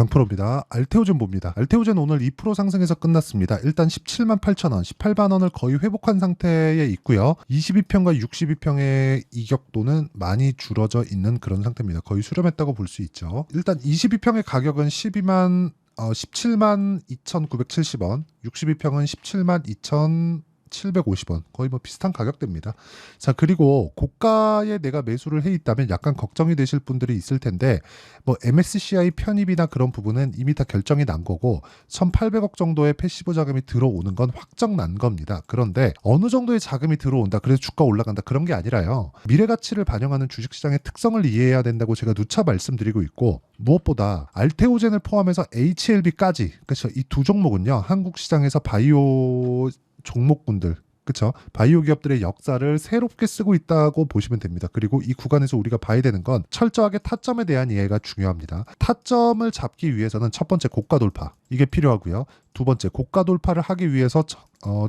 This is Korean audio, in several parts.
강프로입니다. 알테오젠 봅니다. 알테오젠 오늘 2% 상승해서 끝났습니다. 일단 17만 8천 원, 18만 원을 거의 회복한 상태에 있고요. 22평과 62평의 이격도는 많이 줄어져 있는 그런 상태입니다. 거의 수렴했다고 볼 수 있죠. 일단 22평의 가격은 17만 2,970원, 62평은 17만 2,750원, 거의 뭐 비슷한 가격대입니다. 자, 그리고 고가에 내가 매수를 해 있다면 약간 걱정이 되실 분들이 있을 텐데, 뭐 MSCI 편입이나 그런 부분은 이미 다 결정이 난 거고 1,800억 정도의 패시브 자금이 들어오는 건 확정 난 겁니다. 그런데 어느 정도의 자금이 들어온다, 그래서 주가 올라간다, 그런 게 아니라요. 미래 가치를 반영하는 주식시장의 특성을 이해해야 된다고 제가 누차 말씀드리고 있고, 무엇보다 알테오젠을 포함해서 HLB까지, 그렇죠, 이 두 종목은요, 한국 시장에서 바이오 종목군들, 그렇죠, 바이오 기업들의 역사를 새롭게 쓰고 있다고 보시면 됩니다. 그리고 이 구간에서 우리가 봐야 되는 건 철저하게 타점에 대한 이해가 중요합니다. 타점을 잡기 위해서는 첫 번째 고가 돌파, 이게 필요하고요. 두 번째, 고가 돌파를 하기 위해서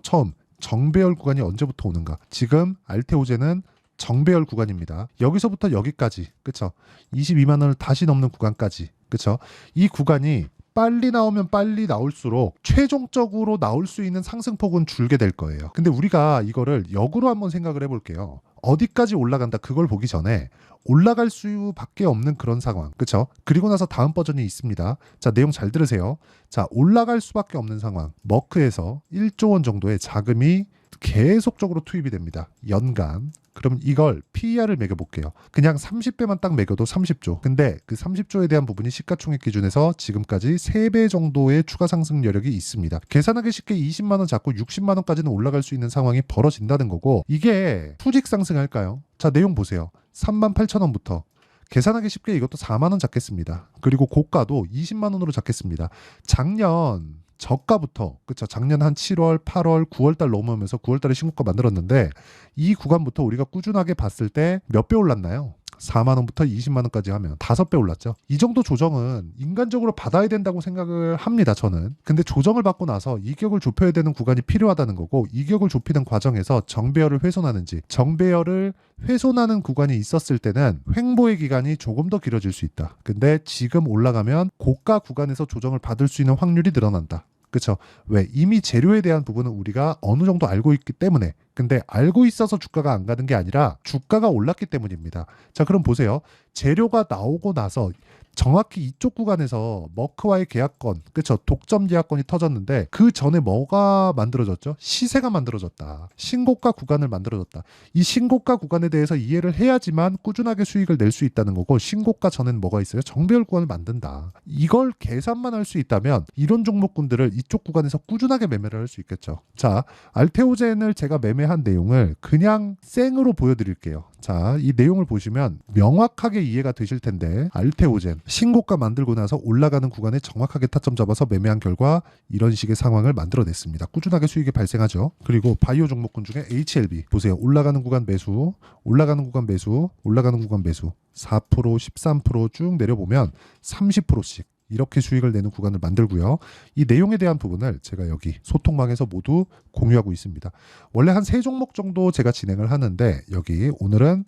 처음 정배열 구간이 언제부터 오는가. 지금 알테오젠은 정배열 구간입니다. 여기서부터 여기까지, 그렇죠, 22만 원을 다시 넘는 구간까지, 그렇죠, 이 구간이 빨리 나오면 빨리 나올수록 최종적으로 나올 수 있는 상승폭은 줄게 될 거예요. 근데 우리가 이거를 역으로 한번 생각을 해볼게요. 어디까지 올라간다, 그걸 보기 전에 올라갈 수밖에 없는 그런 상황, 그렇죠? 그리고 나서 다음 버전이 있습니다. 자, 내용 잘 들으세요. 자, 올라갈 수밖에 없는 상황, 머크에서 1조 원 정도의 자금이 계속적으로 투입이 됩니다. 연간. 그럼 이걸 PER을 매겨볼게요. 그냥 30배만 딱 매겨도 30조. 근데 그 30조에 대한 부분이 시가총액 기준에서 지금까지 3배 정도의 추가 상승 여력이 있습니다. 계산하기 쉽게 20만 원 잡고 60만 원까지는 올라갈 수 있는 상황이 벌어진다는 거고, 이게 수직 상승할까요? 자, 내용 보세요. 3만 8천 원부터 계산하기 쉽게 이것도 4만 원 잡겠습니다. 그리고 고가도 20만 원으로 잡겠습니다. 작년 저가부터, 그쵸, 작년 한 7월, 8월, 9월 달 넘으면서 9월 달에 신고가 만들었는데, 이 구간부터 우리가 꾸준하게 봤을 때 몇 배 올랐나요? 4만 원부터 20만 원까지 하면 5배 올랐죠. 이 정도 조정은 인간적으로 받아야 된다고 생각을 합니다, 저는. 근데 조정을 받고 나서 이격을 좁혀야 되는 구간이 필요하다는 거고, 이격을 좁히는 과정에서 정배열을 훼손하는지, 정배열을 훼손하는 구간이 있었을 때는 횡보의 기간이 조금 더 길어질 수 있다. 근데 지금 올라가면 고가 구간에서 조정을 받을 수 있는 확률이 늘어난다. 그렇죠? 왜? 이미 재료에 대한 부분은 우리가 어느 정도 알고 있기 때문에. 근데 알고 있어서 주가가 안 가는 게 아니라 주가가 올랐기 때문입니다. 자, 그럼 보세요. 재료가 나오고 나서 정확히 이쪽 구간에서 머크와의 계약건, 그렇죠, 독점 계약건이 터졌는데, 그 전에 뭐가 만들어졌죠? 시세가 만들어졌다. 신고가 구간을 만들어졌다. 이 신고가 구간에 대해서 이해를 해야지만 꾸준하게 수익을 낼 수 있다는 거고, 신고가 전에는 뭐가 있어요? 정배열 구간을 만든다. 이걸 계산만 할 수 있다면 이런 종목군들을 이쪽 구간에서 꾸준하게 매매를 할 수 있겠죠. 자, 알테오젠을 제가 매매한 내용을 그냥 생으로 보여드릴게요. 자, 이 내용을 보시면 명확하게 이해가 되실 텐데, 알테오젠 신고가 만들고 나서 올라가는 구간에 정확하게 타점 잡아서 매매한 결과 이런 식의 상황을 만들어냈습니다. 꾸준하게 수익이 발생하죠. 그리고 바이오 종목군 중에 HLB 보세요. 올라가는 구간 매수, 올라가는 구간 매수, 올라가는 구간 매수, 4%, 13% 쭉 내려보면 30%씩 이렇게 수익을 내는 구간을 만들고요. 이 내용에 대한 부분을 제가 여기 소통방에서 모두 공유하고 있습니다. 원래 한 3종목 정도 제가 진행을 하는데, 여기 오늘은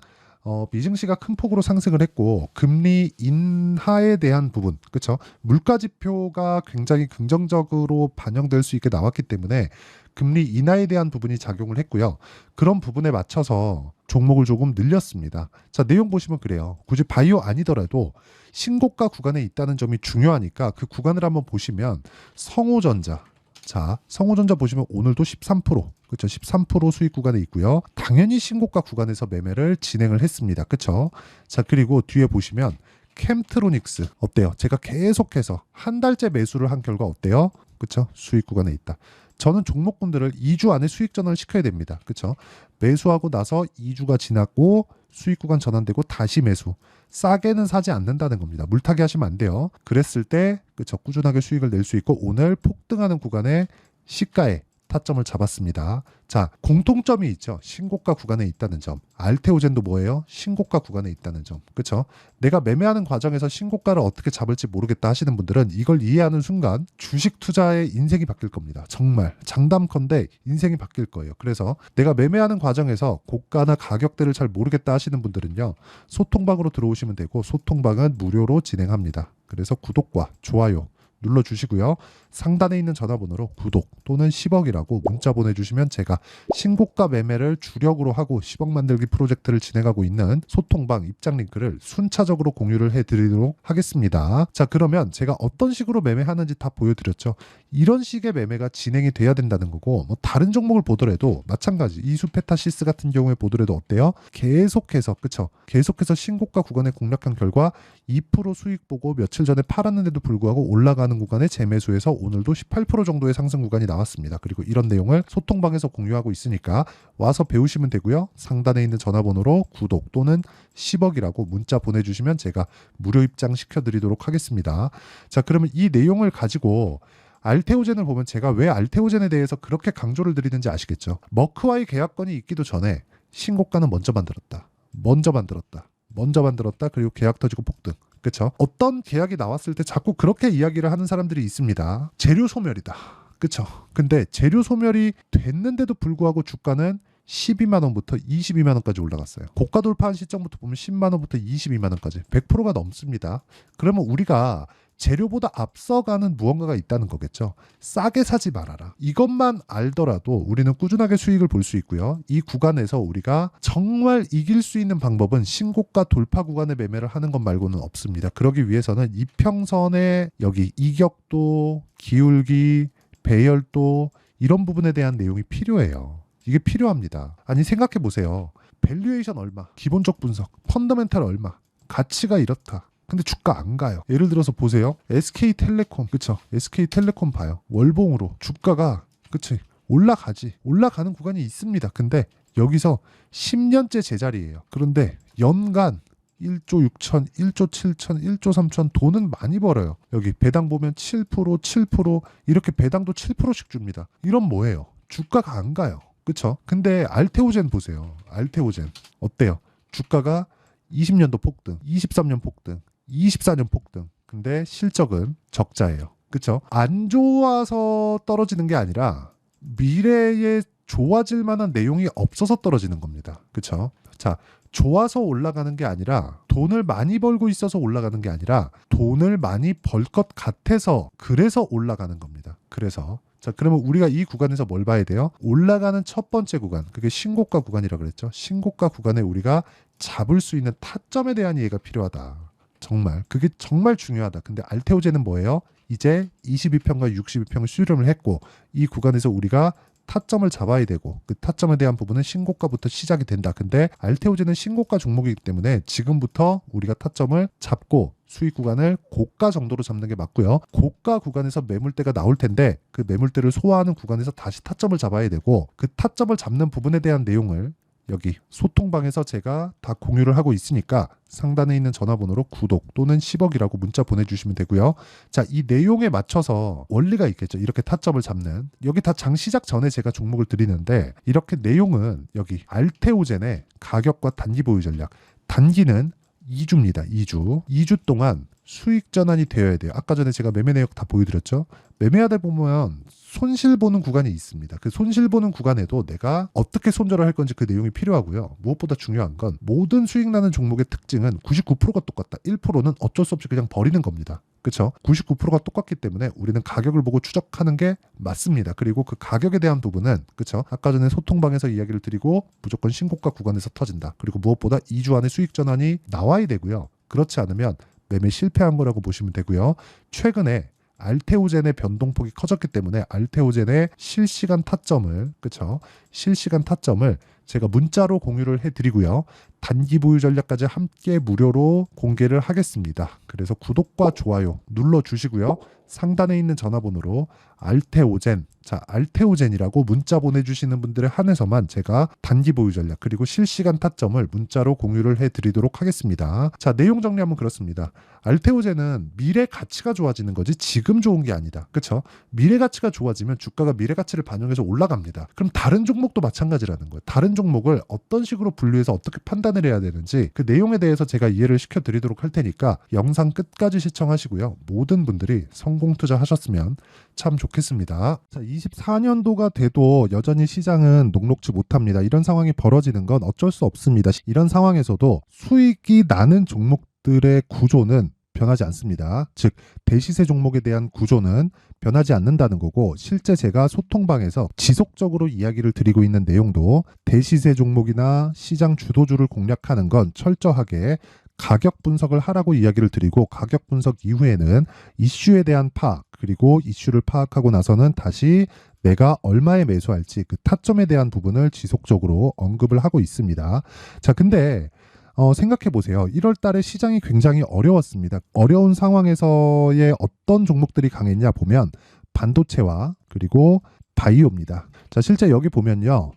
미증시가 큰 폭으로 상승을 했고, 금리 인하에 대한 부분, 그렇죠, 물가 지표가 굉장히 긍정적으로 반영될 수 있게 나왔기 때문에 금리 인하에 대한 부분이 작용을 했고요. 그런 부분에 맞춰서 종목을 조금 늘렸습니다. 자, 내용 보시면 그래요. 굳이 바이오 아니더라도 신고가 구간에 있다는 점이 중요하니까 그 구간을 한번 보시면, 성호전자, 자, 성호전자 보시면 오늘도 13%, 그렇죠, 13% 수익 구간에 있고요. 당연히 신고가 구간에서 매매를 진행을 했습니다. 그렇죠? 자, 그리고 뒤에 보시면 캠트로닉스 어때요? 제가 계속해서 한 달째 매수를 한 결과 어때요? 그렇죠? 수익 구간에 있다. 저는 종목군들을 2주 안에 수익 전환을 시켜야 됩니다. 그렇죠? 매수하고 나서 2주가 지났고 수익 구간 전환되고 다시 매수. 싸게는 사지 않는다는 겁니다. 물타기 하시면 안 돼요. 그랬을 때, 그렇죠, 꾸준하게 수익을 낼 수 있고, 오늘 폭등하는 구간에 시가에 타점을 잡았습니다. 자, 공통점이 있죠. 신고가 구간에 있다는 점. 알테오젠도 뭐예요? 신고가 구간에 있다는 점. 그렇죠? 내가 매매하는 과정에서 신고가를 어떻게 잡을지 모르겠다 하시는 분들은 이걸 이해하는 순간 주식 투자의 인생이 바뀔 겁니다. 정말 장담컨대 인생이 바뀔 거예요. 그래서 내가 매매하는 과정에서 고가나 가격대를 잘 모르겠다 하시는 분들은요. 소통방으로 들어오시면 되고 소통방은 무료로 진행합니다. 그래서 구독과 좋아요 눌러주시고요. 상단에 있는 전화번호로 구독 또는 10억이라고 문자 보내주시면 제가 신고가 매매를 주력으로 하고 10억 만들기 프로젝트를 진행하고 있는 소통방 입장 링크를 순차적으로 공유를 해드리도록 하겠습니다. 자, 그러면 제가 어떤 식으로 매매하는지 다 보여드렸죠. 이런 식의 매매가 진행이 돼야 된다는 거고 뭐 다른 종목을 보더라도 마찬가지 이수페타시스 같은 경우에 보더라도 어때요? 계속해서 그쵸? 계속해서 신고가 구간에 공략한 결과 2% 수익 보고 며칠 전에 팔았는데도 불구하고 올라가는 구간에 재매수해서 오늘도 18% 정도의 상승 구간이 나왔습니다. 그리고 이런 내용을 소통방에서 공유하고 있으니까 와서 배우시면 되고요. 상단에 있는 전화번호로 구독 또는 10억이라고 문자 보내주시면 제가 무료 입장 시켜드리도록 하겠습니다. 자, 그러면 이 내용을 가지고 알테오젠을 보면 제가 왜 알테오젠에 대해서 그렇게 강조를 드리는지 아시겠죠? 머크와의 계약건이 있기도 전에 신고가는 먼저 만들었다. 그리고 계약 터지고 폭등. 그쵸? 어떤 계약이 나왔을 때 자꾸 그렇게 이야기를 하는 사람들이 있습니다. 재료 소멸이다. 그쵸? 근데 재료 소멸이 됐는데도 불구하고 주가는 12만 원부터 22만 원까지 올라갔어요. 고가 돌파한 시점부터 보면 10만 원부터 22만 원까지 100%가 넘습니다. 그러면 우리가 재료보다 앞서가는 무언가가 있다는 거겠죠. 싸게 사지 말아라. 이것만 알더라도 우리는 꾸준하게 수익을 볼 수 있고요. 이 구간에서 우리가 정말 이길 수 있는 방법은 신고가 돌파 구간에 매매를 하는 것 말고는 없습니다. 그러기 위해서는 이평선의 여기 이격도, 기울기, 배열도 이런 부분에 대한 내용이 필요해요. 이게 필요합니다. 아니 생각해 보세요. 밸류에이션 얼마, 기본적 분석, 펀더멘탈 얼마, 가치가 이렇다. 근데 주가 안 가요. 예를 들어서 보세요. SK텔레콤, 그쵸? SK텔레콤 봐요. 월봉으로 주가가, 그치? 올라가는 구간이 있습니다. 근데 여기서 10년째 제자리예요. 그런데 연간 1조 6천, 1조 7천, 1조 3천 돈은 많이 벌어요. 여기 배당 보면 7% 이렇게 배당도 7%씩 줍니다. 이런 뭐예요? 주가가 안 가요. 그쵸? 근데 알테오젠 보세요. 알테오젠 어때요? 주가가 20년도 폭등, 23년 폭등, 24년 폭등. 근데 실적은 적자예요. 그쵸? 안 좋아서 떨어지는 게 아니라 미래에 좋아질 만한 내용이 없어서 떨어지는 겁니다. 그쵸? 자, 좋아서 올라가는 게 아니라 돈을 많이 벌고 있어서 올라가는 게 아니라 돈을 많이 벌 것 같아서 그래서 올라가는 겁니다. 그래서 자, 그러면 우리가 이 구간에서 뭘 봐야 돼요? 올라가는 첫 번째 구간, 그게 신고가 구간이라고 그랬죠. 신고가 구간에 우리가 잡을 수 있는 타점에 대한 이해가 필요하다. 정말 그게 정말 중요하다. 근데 알테오젠은 뭐예요? 이제 22평과 62평을 수렴을 했고 이 구간에서 우리가 타점을 잡아야 되고 그 타점에 대한 부분은 신고가부터 시작이 된다. 근데 알테오젠은 신고가 종목이기 때문에 지금부터 우리가 타점을 잡고 수익 구간을 고가 정도로 잡는 게 맞고요. 고가 구간에서 매물대가 나올 텐데 그 매물대를 소화하는 구간에서 다시 타점을 잡아야 되고 그 타점을 잡는 부분에 대한 내용을 여기 소통방에서 제가 다 공유를 하고 있으니까 상단에 있는 전화번호로 구독 또는 10억이라고 문자 보내주시면 되고요. 자, 이 내용에 맞춰서 원리가 있겠죠. 이렇게 타점을 잡는. 여기 다 장 시작 전에 제가 종목을 드리는데 이렇게 내용은 여기 알테오젠의 가격과 단기 보유 전략. 단기는 2주입니다. 2주 동안 수익 전환이 되어야 돼요. 아까 전에 제가 매매 내역 다 보여드렸죠. 매매하다 보면 손실 보는 구간이 있습니다. 그 손실 보는 구간에도 내가 어떻게 손절을 할 건지 그 내용이 필요하고요. 무엇보다 중요한 건 모든 수익 나는 종목의 특징은 99%가 똑같다. 1%는 어쩔 수 없이 그냥 버리는 겁니다. 그렇죠? 99%가 똑같기 때문에 우리는 가격을 보고 추적하는 게 맞습니다. 그리고 그 가격에 대한 부분은 그렇죠? 아까 전에 소통방에서 이야기를 드리고 무조건 신고가 구간에서 터진다. 그리고 무엇보다 2주 안에 수익 전환이 나와야 되고요. 그렇지 않으면 매매 실패한 거라고 보시면 되고요. 최근에 알테오젠의 변동폭이 커졌기 때문에 알테오젠의 실시간 타점을 그쵸? 실시간 타점을 제가 문자로 공유를 해드리고요. 단기 보유 전략까지 함께 무료로 공개를 하겠습니다. 그래서 구독과 좋아요 눌러주시고요. 상단에 있는 전화번호로 알테오젠, 자 알테오젠이라고 문자 보내주시는 분들에 한해서만 제가 단기 보유 전략 그리고 실시간 타점을 문자로 공유를 해드리도록 하겠습니다. 자 내용 정리하면 그렇습니다. 알테오젠은 미래 가치가 좋아지는 거지 지금 좋은 게 아니다. 그렇죠? 미래 가치가 좋아지면 주가가 미래 가치를 반영해서 올라갑니다. 그럼 다른 종목도 마찬가지라는 거예요. 다른 종목을 어떤 식으로 분류해서 어떻게 판단을 해야 되는지 그 내용에 대해서 제가 이해를 시켜드리도록 할 테니까 영상 끝까지 시청하시고요. 모든 분들이 성공 투자하셨으면 참 좋겠습니다. 자, 24년도가 돼도 여전히 시장은 녹록지 못합니다. 이런 상황이 벌어지는 건 어쩔 수 없습니다. 이런 상황에서도 수익이 나는 종목들의 구조는 변하지 않습니다. 즉 대시세 종목에 대한 구조는 변하지 않는다는 거고 실제 제가 소통방에서 지속적으로 이야기를 드리고 있는 내용도 대시세 종목이나 시장 주도주를 공략하는 건 철저하게 가격 분석을 하라고 이야기를 드리고 가격 분석 이후에는 이슈에 대한 파악 그리고 이슈를 파악하고 나서는 다시 내가 얼마에 매수할지 그 타점에 대한 부분을 지속적으로 언급을 하고 있습니다. 자, 근데 생각해 보세요. 1월 달에 시장이 굉장히 어려웠습니다. 어려운 상황에서의 어떤 종목들이 강했냐 보면 반도체와 그리고 바이오입니다. 자, 실제 여기 보면요.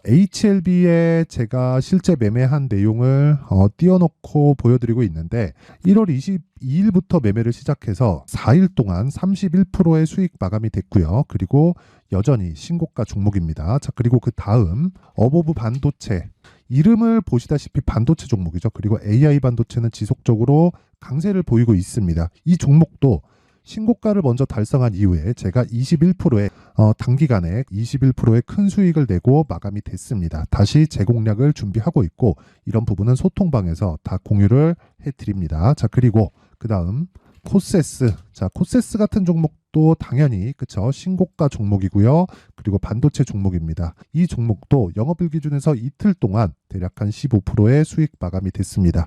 HLB에 제가 실제 매매한 내용을 띄워놓고 보여드리고 있는데 1월 22일부터 매매를 시작해서 4일 동안 31%의 수익 마감이 됐고요. 그리고 여전히 신고가 종목입니다. 자, 그리고 그 다음 어보브 반도체 이름을 보시다시피 반도체 종목이죠. 그리고 AI 반도체는 지속적으로 강세를 보이고 있습니다. 이 종목도 신고가를 먼저 달성한 이후에 제가 21%의 단기간에 21%의 큰 수익을 내고 마감이 됐습니다. 다시 재공략을 준비하고 있고 이런 부분은 소통방에서 다 공유를 해드립니다. 자, 그리고 그 다음 코세스. 자, 코세스 같은 종목도 당연히 그쵸 신고가 종목이고요. 그리고 반도체 종목입니다. 이 종목도 영업일 기준에서 이틀 동안 대략 한 15%의 수익 마감이 됐습니다.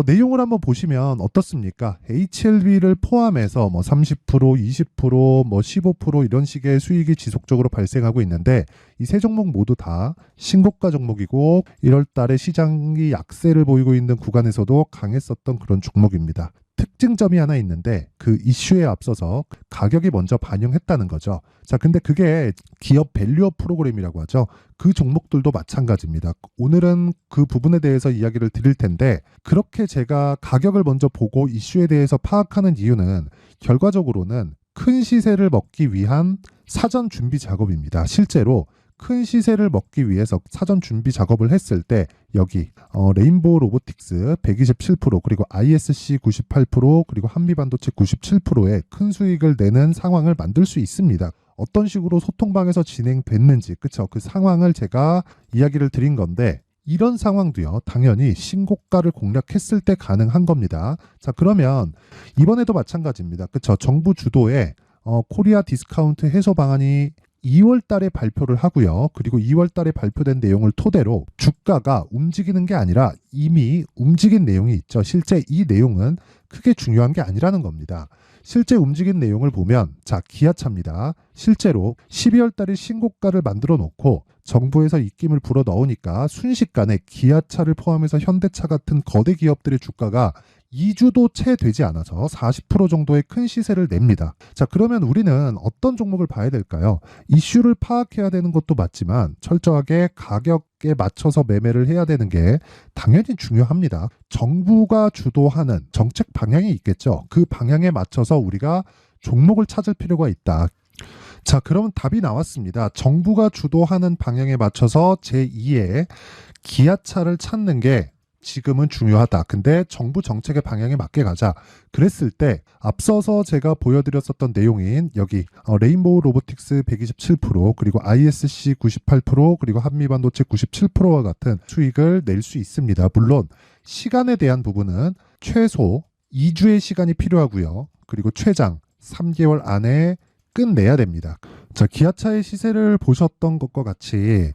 내용을 한번 보시면 어떻습니까? HLB를 포함해서 뭐 30%, 20%, 뭐 15% 이런 식의 수익이 지속적으로 발생하고 있는데 이 세 종목 모두 다 신고가 종목이고 1월 달에 시장이 약세를 보이고 있는 구간에서도 강했었던 그런 종목입니다. 특징점이 하나 있는데 그 이슈에 앞서서 가격이 먼저 반영했다는 거죠. 자, 근데 그게 기업 밸류업 프로그램이라고 하죠. 그 종목들도 마찬가지입니다. 오늘은 그 부분에 대해서 이야기를 드릴 텐데 그렇게 제가 가격을 먼저 보고 이슈에 대해서 파악하는 이유는 결과적으로는 큰 시세를 먹기 위한 사전 준비 작업입니다. 실제로 큰 시세를 먹기 위해서 사전 준비 작업을 했을 때 여기 레인보우 로보틱스 127% 그리고 ISC 98% 그리고 한미반도체 97%의 큰 수익을 내는 상황을 만들 수 있습니다. 어떤 식으로 소통방에서 진행됐는지 그쵸 그 상황을 제가 이야기를 드린 건데 이런 상황도요 당연히 신고가를 공략했을 때 가능한 겁니다. 자, 그러면 이번에도 마찬가지입니다. 그쵸 정부 주도의 코리아 디스카운트 해소 방안이 2월 달에 발표를 하고요. 그리고 2월 달에 발표된 내용을 토대로 주가가 움직이는 게 아니라 이미 움직인 내용이 있죠. 실제 이 내용은 크게 중요한 게 아니라는 겁니다. 실제 움직인 내용을 보면 자 기아차입니다. 실제로 12월 달에 신고가를 만들어 놓고 정부에서 입김을 불어 넣으니까 순식간에 기아차를 포함해서 현대차 같은 거대 기업들의 주가가 2주도 채 되지 않아서 40% 정도의 큰 시세를 냅니다. 자, 그러면 우리는 어떤 종목을 봐야 될까요? 이슈를 파악해야 되는 것도 맞지만 철저하게 가격에 맞춰서 매매를 해야 되는 게 당연히 중요합니다. 정부가 주도하는 정책 방향이 있겠죠. 그 방향에 맞춰서 우리가 종목을 찾을 필요가 있다. 자, 그러면 답이 나왔습니다. 정부가 주도하는 방향에 맞춰서 제2의 기아차를 찾는 게 지금은 중요하다. 근데 정부 정책의 방향에 맞게 가자. 그랬을 때 앞서서 제가 보여드렸었던 내용인 여기 레인보우 로보틱스 127% 그리고 ISC 98% 그리고 한미반도체 97%와 같은 수익을 낼 수 있습니다. 물론 시간에 대한 부분은 최소 2주의 시간이 필요하고요. 그리고 최장 3개월 안에 끝내야 됩니다. 자, 기아차의 시세를 보셨던 것과 같이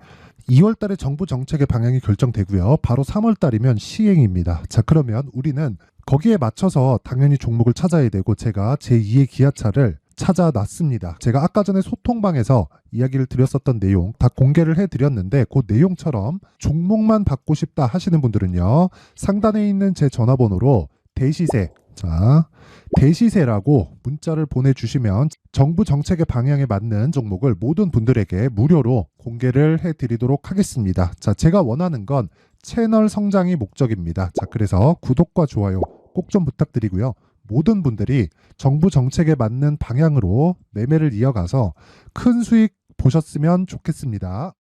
2월 달에 정부 정책의 방향이 결정되고요. 바로 3월 달이면 시행입니다. 자, 그러면 우리는 거기에 맞춰서 당연히 종목을 찾아야 되고 제가 제2의 기아차를 찾아놨습니다. 제가 아까 전에 소통방에서 이야기를 드렸었던 내용 다 공개를 해드렸는데 그 내용처럼 종목만 받고 싶다 하시는 분들은요. 상단에 있는 제 전화번호로 대시세, 자, 대시세라고 문자를 보내주시면 정부 정책의 방향에 맞는 종목을 모든 분들에게 무료로 공개를 해드리도록 하겠습니다. 자, 제가 원하는 건 채널 성장이 목적입니다. 자, 그래서 구독과 좋아요 꼭 좀 부탁드리고요. 모든 분들이 정부 정책에 맞는 방향으로 매매를 이어가서 큰 수익 보셨으면 좋겠습니다.